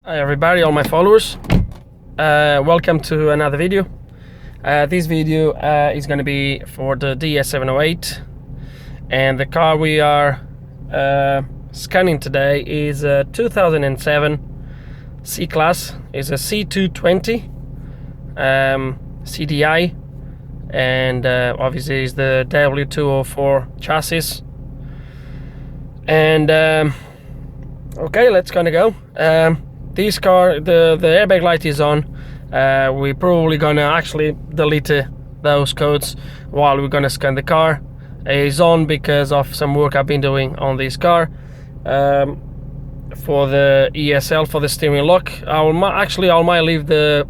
Hi everybody, all my followers. Welcome to another video. This video is going to be for the DS708, and the car we are scanning today is a 2007 C-Class. It's a C220 CDI, and obviously is the W204 chassis. And okay, let's gonna go. This car, the airbag light is on. We're probably gonna actually delete those codes while we're gonna scan the car. It's on because of some work I've been doing on this car for the ESL, for the steering lock. I might leave the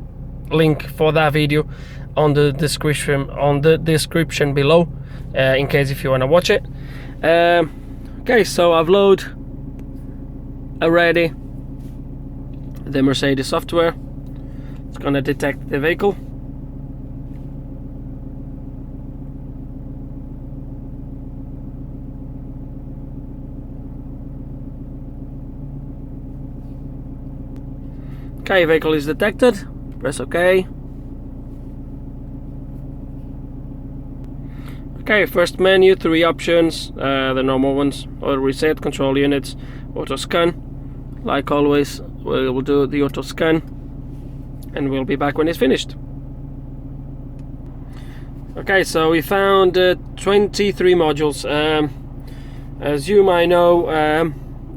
link for that video on the description below, in case if you want to watch it. Okay, so I've loaded already the Mercedes software. It's gonna detect the vehicle. Okay, vehicle is detected. Press OK. Okay, first menu, 3 options, the normal ones: auto reset, control units, auto scan. Like always, we'll do the auto scan, and we'll be back when it's finished. Okay, so we found 23 modules. As you might know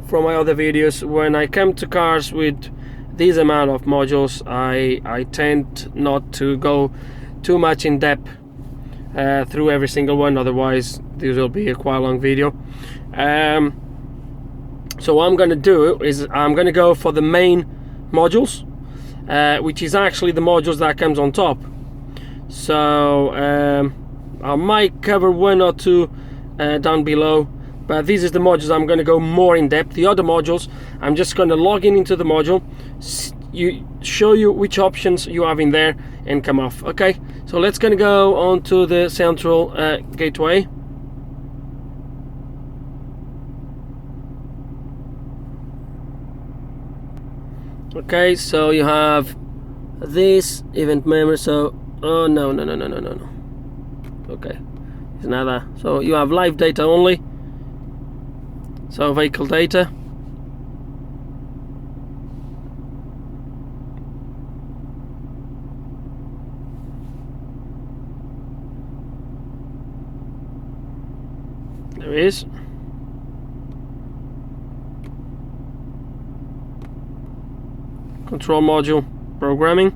from my other videos, when I come to cars with this amount of modules, I tend not to go too much in depth through every single one, otherwise this will be a quite long video. So what I'm going to do is I'm going to go for the main modules, which is actually the modules that comes on top. So I might cover 1 or 2 down below, but this is the modules I'm going to go more in depth. The other modules, I'm just going to log in into the module, show you which options you have in there, and come off. Okay, so let's gonna go on to the central gateway. Okay, so you have this event memory. So oh no. Okay, it's not that. So you have live data only, so vehicle data. There is. Control module programming.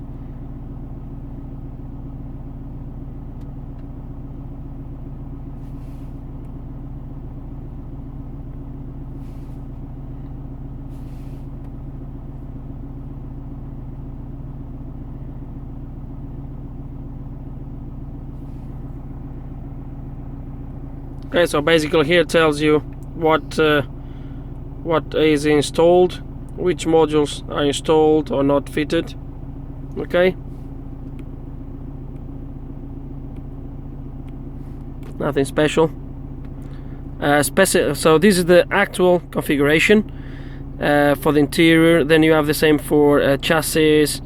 Okay, so basically here it tells you what is installed, which modules are installed or not fitted. Okay, nothing special. So this is the actual configuration for the interior. Then you have the same for chassis,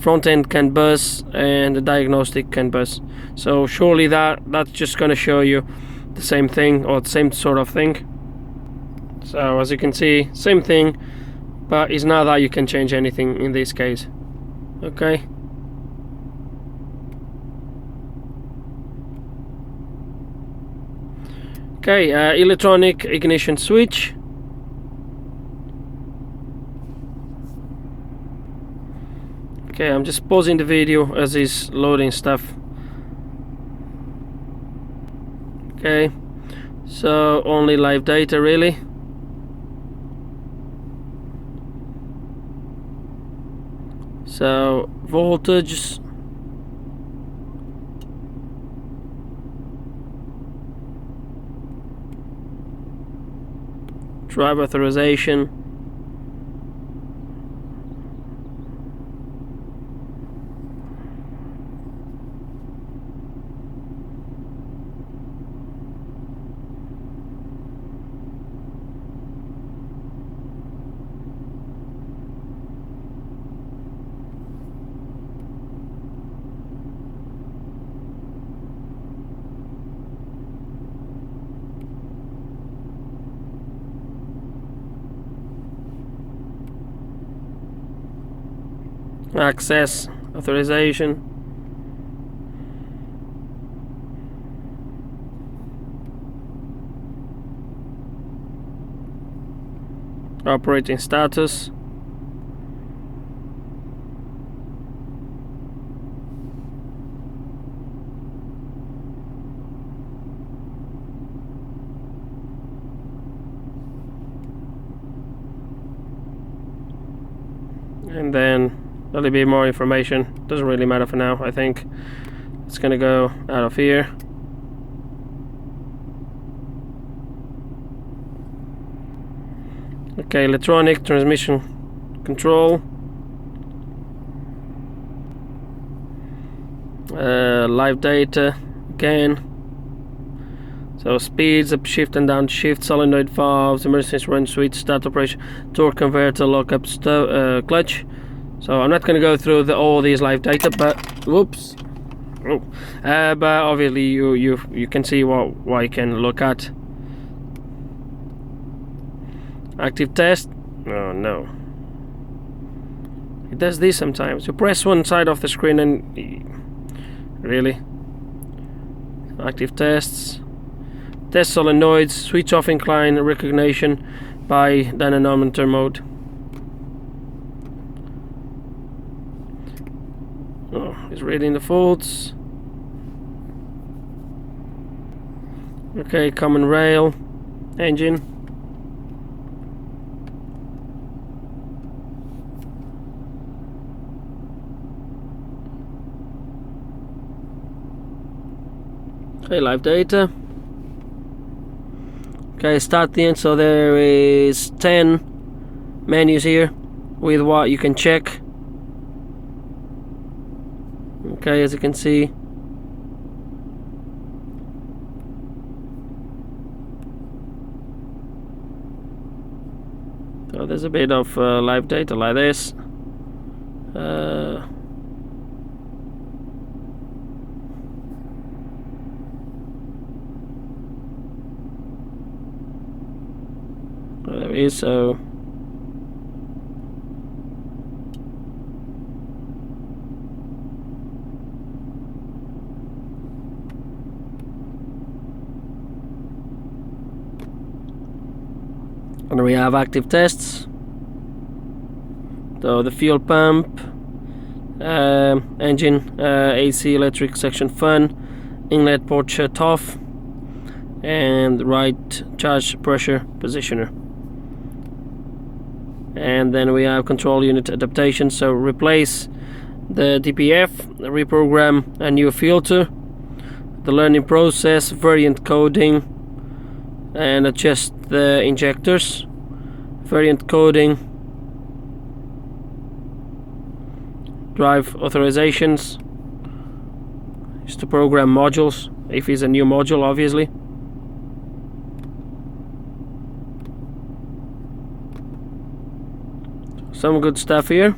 front end CAN bus, and the diagnostic CAN bus. So surely that's just going to show you the same thing, or the same sort of thing. So as you can see, same thing, but it's not that you can change anything in this case. Okay, electronic ignition switch. Okay, I'm just pausing the video as it's loading stuff. Okay, so only live data really. So voltage, drive authorization, access authorization. Operating status. And then a little bit more information. Doesn't really matter for now, I think. It's gonna go out of here. Okay, electronic transmission control. Live data again. So speeds, up shift and down shift, solenoid valves, emergency run switch, start operation, torque converter, lockup, clutch. So I'm not going to go through all these live data, but whoops. Oh. But obviously you can see what you can look at. Active test. Oh no. It does this sometimes. You press one side of the screen and really. Active tests. Test solenoids. Switch off incline recognition by dynamometer mode. Oh, it's reading the faults. Okay, common rail engine. Okay, live data. Okay, start the end. So there is 10 menus here with what you can check. Okay, as you can see. So there's a bit of live data like this. There it is, so and we have active tests. So the fuel pump, engine, AC electric section fan, inlet port shut off, and right charge pressure positioner. And then we have control unit adaptation, so replace the DPF, reprogram a new filter, the learning process, variant coding, and adjust the injectors, variant coding, drive authorizations, is to program modules, if it's a new module obviously. Some good stuff here.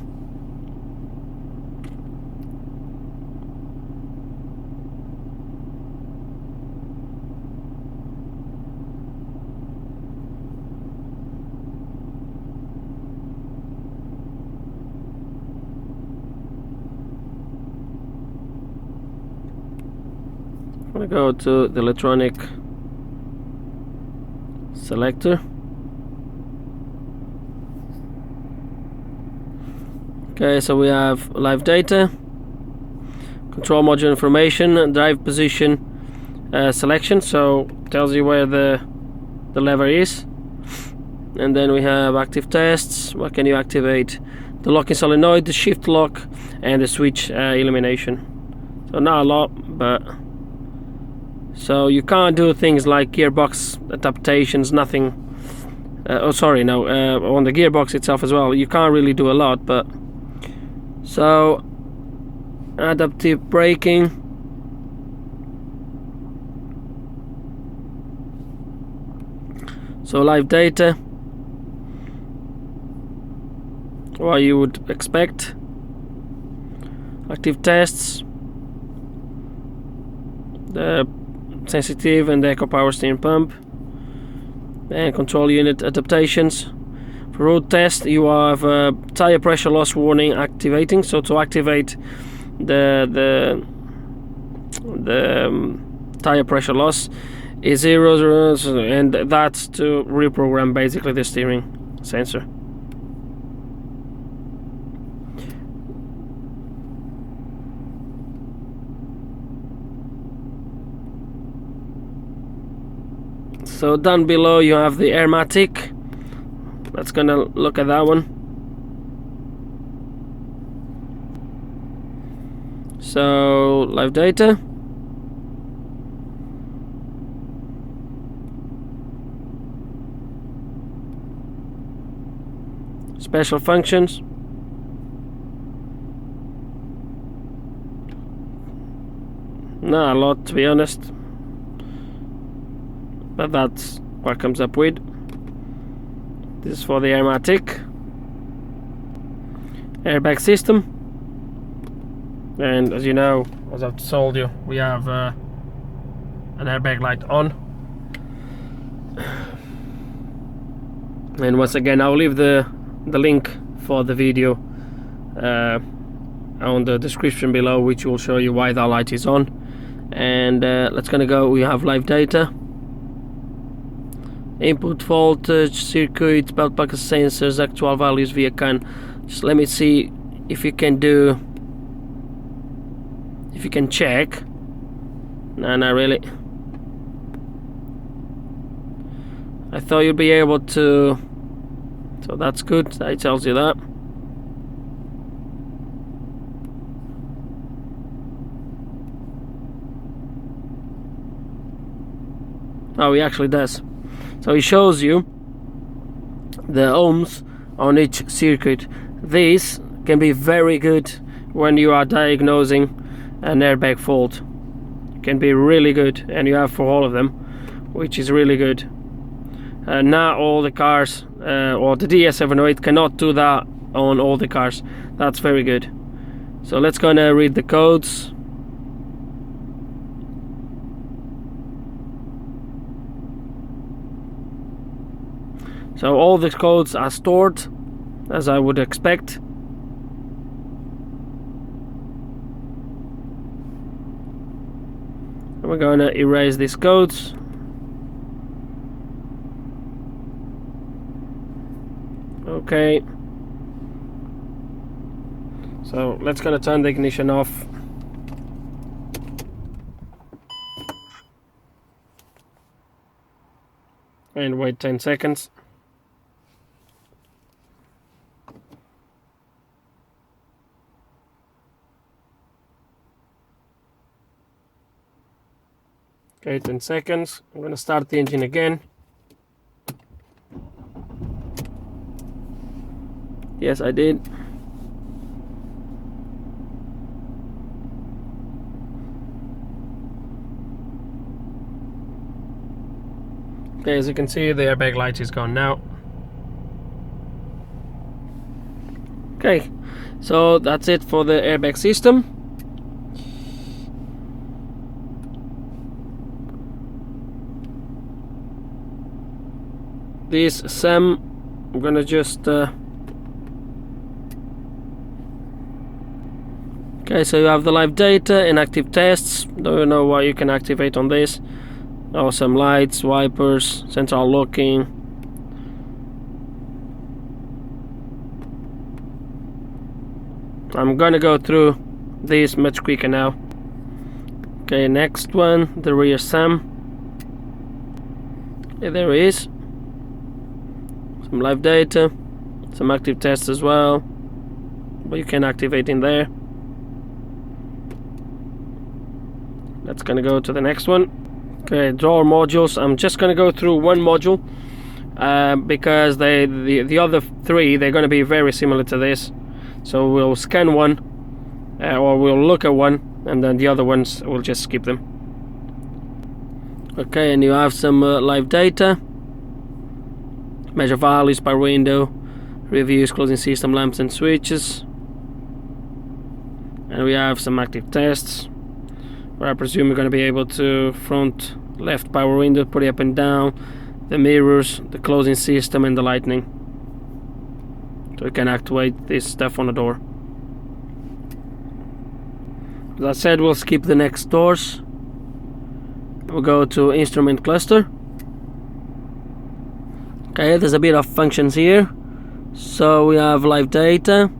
I'm gonna go to the electronic selector. Okay, so we have live data, control module information, drive position selection, so tells you where the lever is. And then we have active tests. What can you activate? The locking solenoid, the shift lock, and the switch elimination. So not a lot, but so you can't do things like gearbox adaptations, nothing. Oh sorry, no, on the gearbox itself as well you can't really do a lot, but so adaptive braking, so live data, what you would expect, active tests, the sensitive and eco power steering pump, and control unit adaptations, For road test, you have tire pressure loss warning activating. So to activate the tire pressure loss is 0, and that's to reprogram basically the steering sensor. So down below you have the Airmatic. Let's gonna look at that one. So live data. Special functions. Not a lot, to be honest, but that's what comes up with. This is for the Airmatic. Airbag system, and as you know, as I've told you, we have an airbag light on. And once again, I'll leave the link for the video on the description below, which will show you why that light is on. And let's gonna go. We have live data, input voltage, circuit, belt buckle sensors, actual values via CAN. Just let me see if you can check. No, not really. I thought you'd be able to, so that's good. That tells you that. Oh, he actually does. So he shows you the ohms on each circuit. This can be very good when you are diagnosing an airbag fault. It can be really good, and you have for all of them, which is really good. Not all the cars, or the DS708 cannot do that on all the cars. That's very good. So let's gonna read the codes. So all the codes are stored, as I would expect. And we're gonna erase these codes. Okay. So let's gonna turn the ignition off. And wait 10 seconds. Okay, 10 seconds. I'm gonna start the engine again. Yes, I did. Okay, as you can see, the airbag light is gone now. Okay, so that's it for the airbag system. This SEM, I'm gonna just okay, so you have the live data, inactive tests. Don't know what you can activate on this. Oh, some lights, wipers, central locking. I'm gonna go through this much quicker now. Okay, next one, the rear SEM. Okay, there it is. Some live data, some active tests as well, but you can activate in there. That's gonna go to the next one. Okay, drawer modules. I'm just gonna go through one module because the other three, they're gonna be very similar to this. So we'll scan one, or we'll look at one, and then the other ones we'll just skip them. Okay, and you have some live data. Measure values, power window, reviews, closing system, lamps and switches. And we have some active tests, where I presume we're going to be able to front left power window, put it up and down, the mirrors, the closing system and the lighting. So you can activate this stuff on the door. As I said, we'll skip the next doors. We'll go to instrument cluster. Okay, there's a bit of functions here. So we have live data.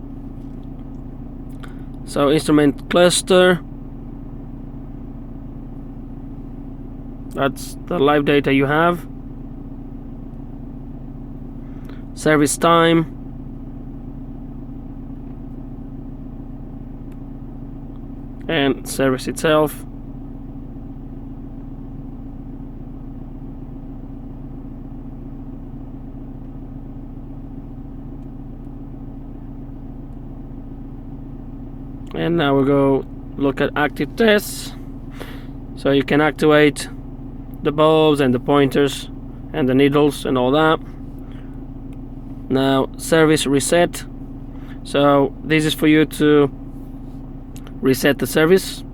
So instrument cluster, that's the live data you have. Service time, and service itself. And now we'll go look at active tests. So you can activate the bulbs and the pointers and the needles and all that. Now service reset. So this is for you to reset the service,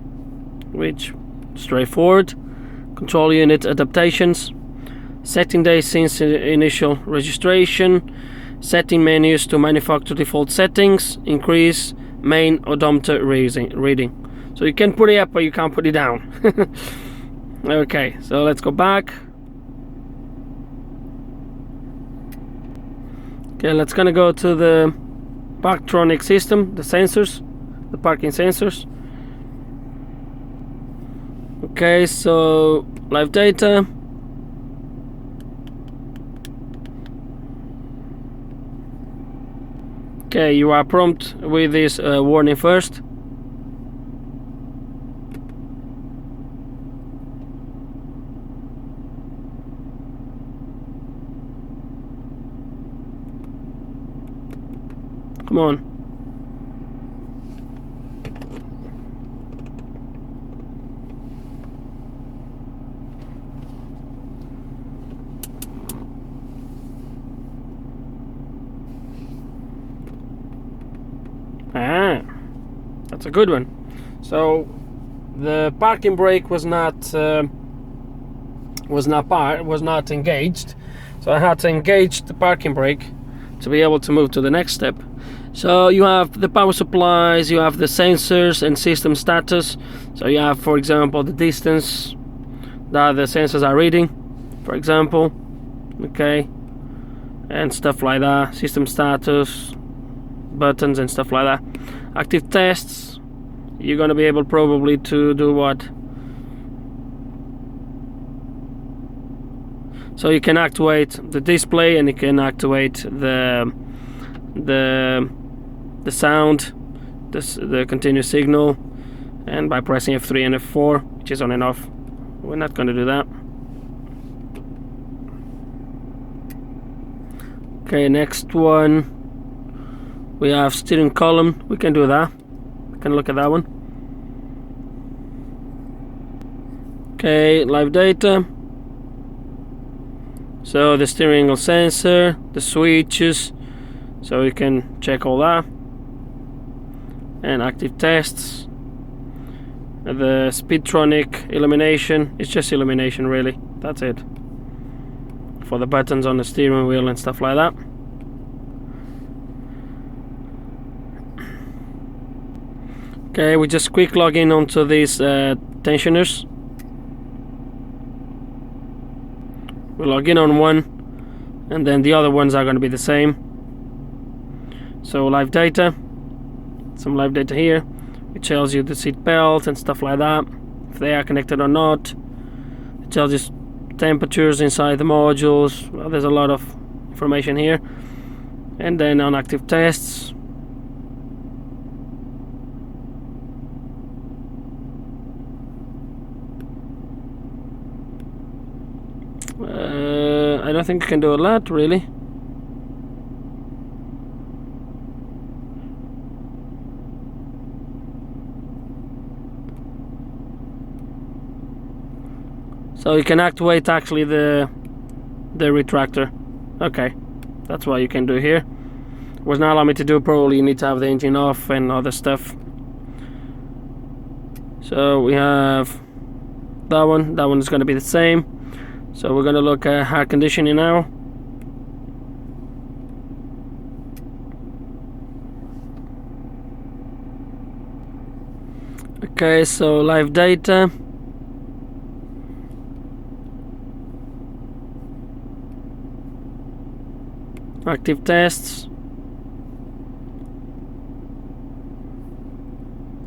which straightforward. Control unit adaptations, setting days since initial registration, setting menus to manufacturer default settings, increase main odometer reading. So you can put it up or you can't put it down. Okay, so let's go back. Okay, let's gonna go to the Parktronic system, the sensors, the parking sensors. Okay, so live data. Okay, you are prompt with this warning first. Come on. Ah, that's a good one. So the parking brake was not engaged. So I had to engage the parking brake to be able to move to the next step. So you have the power supplies, you have the sensors and system status. So you have, for example, the distance that the sensors are reading, for example, okay, and stuff like that. System status, buttons and stuff like that. Active tests, you're going to be able probably to do what? So you can activate the display and you can activate the sound, the continuous signal, and by pressing F3 and F4, which is on and off. We're not going to do that. Okay, next one, we have steering column. We can do that. We can look at that one. Okay, live data. So the steering wheel sensor, the switches, so you can check all that. And active tests. The Speedtronic illumination, it's just illumination really, that's it. For the buttons on the steering wheel and stuff like that. Okay, we just quick log in onto these tensioners. We log in on one, and then the other ones are going to be the same. So live data, some live data here, which tells you the seat belt and stuff like that, if they are connected or not. It tells you temperatures inside the modules. Well, there's a lot of information here. And then on active tests, I don't think you can do a lot really. So you can activate actually the retractor. Okay, that's what you can do here. It was not allowed me to do. Probably you need to have the engine off and other stuff. So we have that one. That one is going to be the same. So we're going to look at air conditioning now. Okay, so live data. Active tests.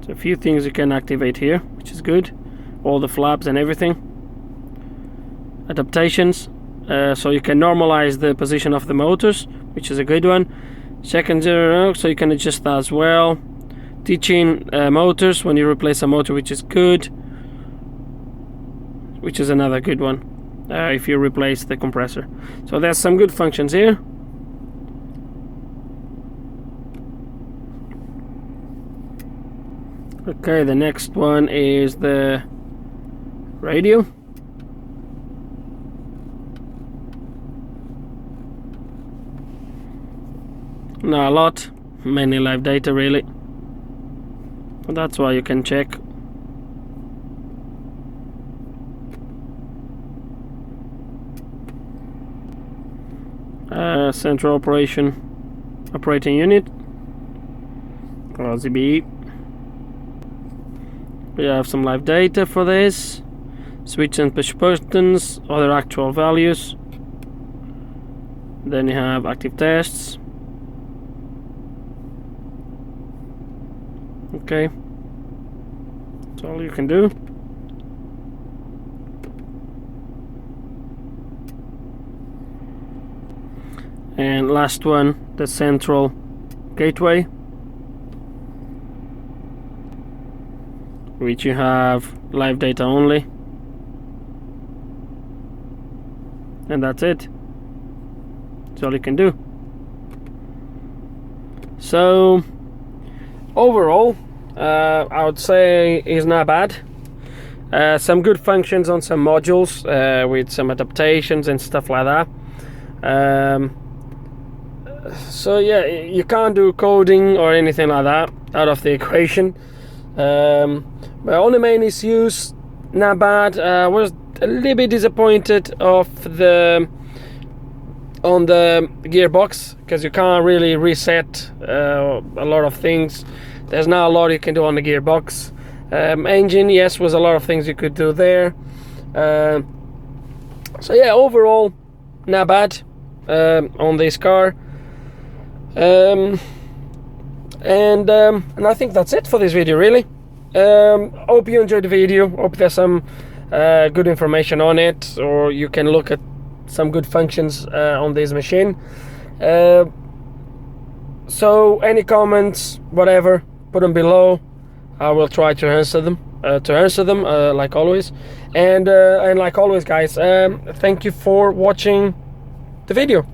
So a few things you can activate here, which is good. All the flaps and everything. Adaptations. So you can normalize the position of the motors, which is a good one. Second zero, so you can adjust that as well. Teaching motors when you replace a motor, which is good. Which is another good one if you replace the compressor. So there's some good functions here. Okay, the next one is the radio. Not a lot, mainly live data really. But that's why you can check. Central operating unit, or ZBE. We have some live data for this. Switch and push buttons, other actual values. Then you have active tests. Okay, that's all you can do. And last one, the central gateway, which you have live data only, and that's it. That's all you can do. So overall, I would say is not bad. Some good functions on some modules with some adaptations and stuff like that. So yeah, you can't do coding or anything like that out of the equation. But on the main issues, not bad. Was a little bit disappointed on the gearbox, because you can't really reset a lot of things. There's not a lot you can do on the gearbox. Engine, yes, was a lot of things you could do there. So yeah, overall, not bad on this car. And I think that's it for this video, really. Hope you enjoyed the video. Hope there's some good information on it, or you can look at some good functions on this machine. So any comments, whatever, put them below. I will try to answer them. Like always. And like always, guys, thank you for watching the video.